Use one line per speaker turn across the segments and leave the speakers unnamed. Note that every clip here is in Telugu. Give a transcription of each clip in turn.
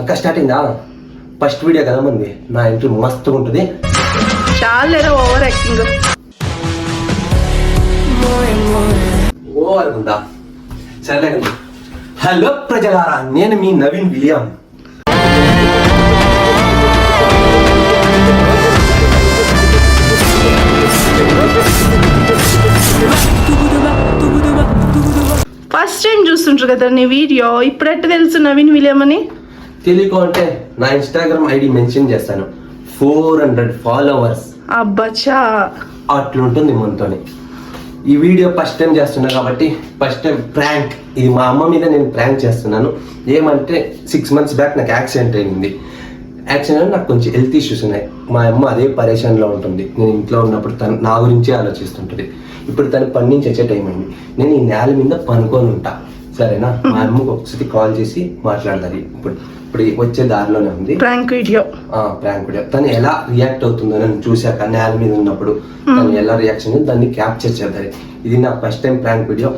అక్క స్టార్టింగ్ ఫస్ట్ వీడియో కదా మంది నా ఎంట్రీ మస్తుగా ఉంటుంది.
చాలా ఓవర్ యాక్టింగ్
ఓవర్ ఉందా? సరే. హలో ప్రజలారా, నేను మీ నవీన్ విలియం.
ఫస్ట్ టైం చూస్తుంటారు కదా నీ వీడియో, ఇప్పుడెట్ట తెలుసు నవీన్ విలియం అని?
తెలియకు అంటే నా ఇన్స్టాగ్రామ్ ఐడి మెన్షన్ చేస్తాను, 400 ఫాలోవర్స్.
అబ్బచ్చా,
అట్లుంటుంది మనతోని. ఈ వీడియో ఫస్ట్ టైం చేస్తున్నా కాబట్టి ఫస్ట్ టైం ప్రాంక్. ఇది మా అమ్మ మీద నేను ప్రాంక్ చేస్తున్నాను. ఏమంటే 6 months బ్యాక్ నాకు యాక్సిడెంట్ అయింది. యాక్సిడెంట్ నాకు కొంచెం హెల్త్ ఇష్యూస్ ఉన్నాయి. మా అమ్మ అదే పరేషాన్లో ఉంటుంది. నేను ఇంట్లో ఉన్నప్పుడు తను నా గురించే ఆలోచిస్తుంటుంది. ఇప్పుడు తను పని నుంచి వచ్చే టైం అయింది. నేను ఈ నేల మీద పనుకొని ఉంటా, సరేనా? మా అమ్మకు ఒకసారి కాల్ చేసి మాట్లాడాలి. ఇప్పుడు వచ్చే దారిలోనే ఉంది
ప్రాంక్ వీడియో.
తను ఎలా రియాక్ట్ అవుతుందో నేను చూశాక, నేల మీద ఉన్నప్పుడు తను ఎలా రియాక్షన్ దాన్ని క్యాప్చర్ చేద్దాలి. ఇది నా ఫస్ట్ టైం ప్రాంక్ వీడియో.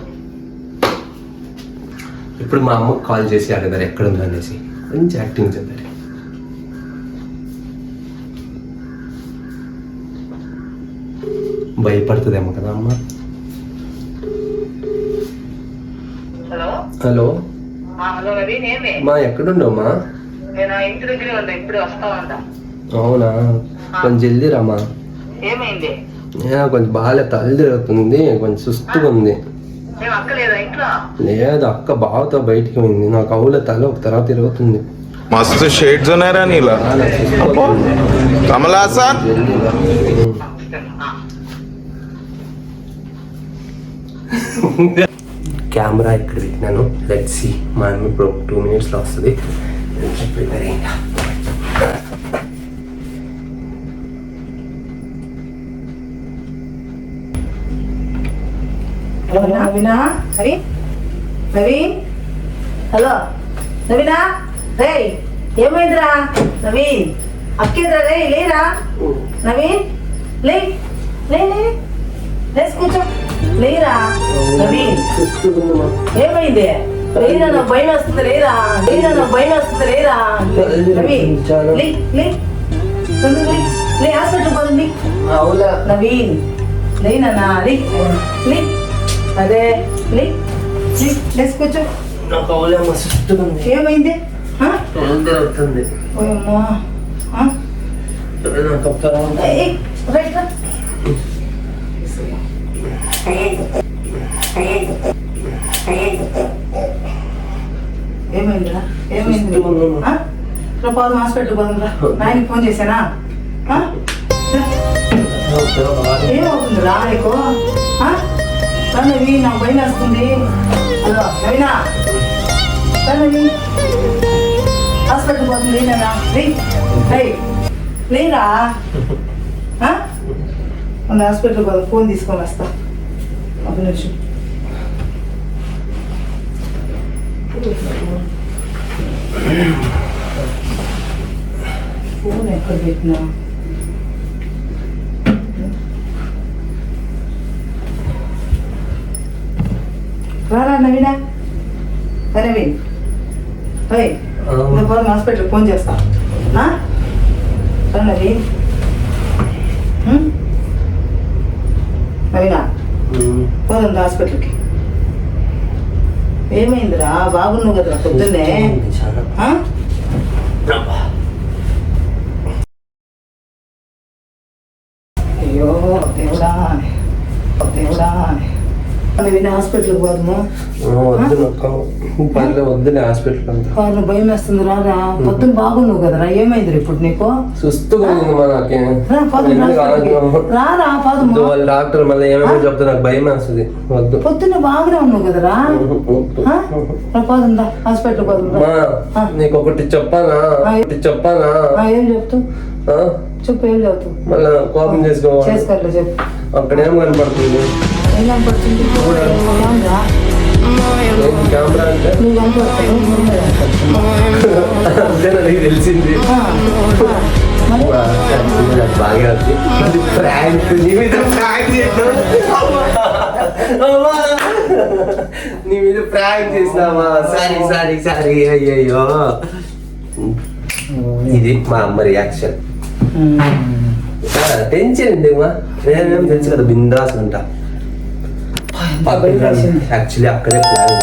ఇప్పుడు మా అమ్మకు కాల్ చేసి అడగారు ఎక్కడ ఉందో అనేసి, మంచి యాక్టింగ్ చేద్దాలి. భయపడుతుందేమో కదా అమ్మ. హలో మా ఎక్కడుండమ్మా? అవునా, కొంచెం జల్దీ రామా.
ఏమైంది?
కొంచెం బాగా తల్లి తిరుగుతుంది, కొంచెం సుస్తుగా ఉంది. లేదు, అక్క బావతో బయటికి పోయింది. నాకు అవుల తల ఒక తర్వాత తిరుగుతుంది.
మస్తు షేడ్స్ ఉన్నారా నీలా? కమలా సార్
కెమెరా ఇక్కడ పెట్టినాను. Let's see. మా అమ్మ ఇప్పుడు 2 minutes వస్తుంది. ప్రిపేర్ అయ్యిందా?
నవీనా, నవీన్, హలో నవీనా. రే ఏమైందిరా నవీన్? అక్కేదిరా? రే లేరా నవీన్, లే లే లే కూర్చో, లేరా నవీన్? ఏమైంది? లేరా, నాకు భయం వస్తుంది. లేరా, భయం వస్తుంది. లేరా నవీన్, లే లే లే హాస్పిటల్ పోదండి. నవీన్ లేనా? లే అదే లే కూర్చో.
నాకు అవులేమో సుస్తుగా ఉంది.
ఏమైంది?
తిరుగుతుంది.
ఏమైందిరా? ఏమైంది? పోదాం హాస్పిటల్ పోదాంరా. నాయనకి ఫోన్ చేశానా? ఏమవుతుందిరా నీకు? నవీ, నాకు భయం వేస్తుంది. హలో నవీనా, నవీ హాస్పిటల్ పోతుంది. లేనా? లేరా? మన హాస్పిటల్ పోదాం. ఫోన్ తీసుకొని వస్తా. ఒక నిమిషం. ఫోన్ ఎక్కడ పెట్టినా? రారా నవీనా. నవీన్ పోదాం హాస్పిటల్. ఫోన్ చేస్తా. నవీన్, నవీనా పోదాం హాస్పిటల్కి. ఏమైందిరా? బాగున్నావు కదరా పొద్దున్నే? అయ్యో దేవుడా, దేవుడా. హాస్పిటల్కి పోదాము.
వద్దులే హాస్పిటల్ అంతా.
భయం వేస్తుంది. రారా, పొద్దున్న బాగున్నావు కదరా? ఏమైంది ఇప్పుడు నీకు?
సుస్తుగా ఉంది.
రారా పోదాము.
వాళ్ళ డాక్టర్ మళ్ళీ ఏమేమో చెప్తే నాకు భయం వేస్తుంది. వద్దు.
పొద్దున్న బాగానే ఉన్నావు కదరా? పోదా హాస్పిటల్ పోదాం.
నీకు ఒకటి చెప్పాలా?
ఏం చెప్తావు? చెప్పు, ఏం చెప్తావు?
మళ్ళీ కోపం చేసుకోవాలి.
చెప్పు.
అక్కడ ఏం కనపడుతుంది?
ఏం కనపడుతుంది?
కెమెరా అంటే అంతేనా? నీకు తెలిసింది. బాగా ప్రాంక్. నీ మీద ప్రాంక్ చేసినావా? సారీ. అయ్యయ్యో, ఇది మా అమ్మ రియాక్షన్. టెన్షన్ ఎందుకు నేనేం తెలుసు కదా బిందాస్ ఉంటా. యాక్చువల్లీ అక్కడే ప్లాన్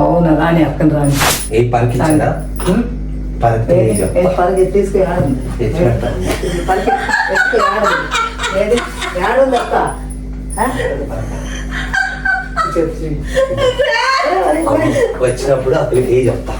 అవునా రాని అక్కని రాని
ఏ పార్క్ ఇచ్చిందా
పరికి తీసుకు ఏడుంది పరికి ఎత్తుకు ఏడుంది ఏడుంది అక్క
వచ్చినప్పుడు అక్కడికి చెప్తా.